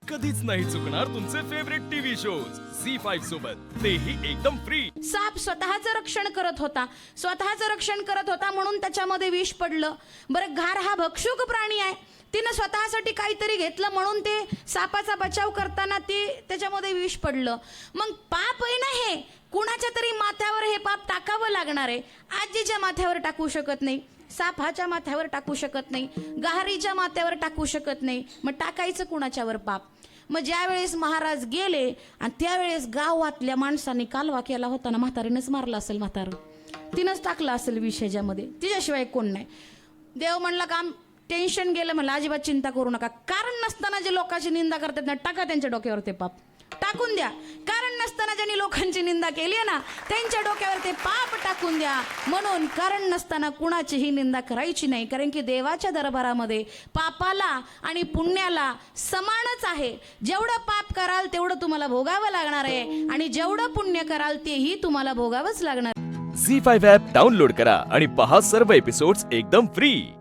कधीच नाही चुकणार तुमचे फेवरेट टीव्ही शोज झी5 सोबत, तेही एकदम फ्री। साप स्वतःचं रक्षण करत होता म्हणून त्याच्यामध्ये विष पडलं। बरं, घार हा भक्षुक प्राणी आहे, तिनं स्वतःसाठी काहीतरी घेतलं म्हणून ते सापाचा बचाव करताना त्याच्यामध्ये विष पडलं। मग पाप आहे ना, हे कुणाच्या तरी माथ्यावर हे पाप टाकावं लागणार आहे। आजीच्या माथ्यावर टाकू शकत नाही, सापाच्या माथ्यावर टाकू शकत नाही, गहारीच्या माथ्यावर टाकू शकत नाही, मग टाकायचं कुणाच्यावर पाप? मग ज्यावेळेस महाराज गेले आणि त्यावेळेस गावातल्या माणसांनी कालवा केला होता ना, म्हातारीनंच मारला असेल, तिनंच टाकला असेल विष ह्याच्यामध्ये, तिच्याशिवाय कोण नाही। देव म्हणला काम टेन्शन गेलं, म्हणलं अजिबात चिंता करू नका। कारण नसताना जे लोकांची निंदा करतात ना, टाका त्यांच्या डोक्यावर ते पाप, टाकून द्या। कारण नसताना ज्यांनी लोकांची निंदा केली आहे ना, त्यांच्या डोक्यावर ते पाप टाकून द्या। म्हणून कारण नसताना कुणाचीही निंदा करायची नाही, कारण की देवाच्या दरबारामध्ये पापाला आणि पुण्याला समानच आहे। जेवढं पाप कराल तेवढं तुम्हाला भोगावं लागणार आहे, आणि जेवढं पुण्य कराल तेही तुम्हाला भोगावंच लागणार। झी5 ॲप डाउनलोड करा आणि पहा सर्व एपिसोड्स एकदम फ्री।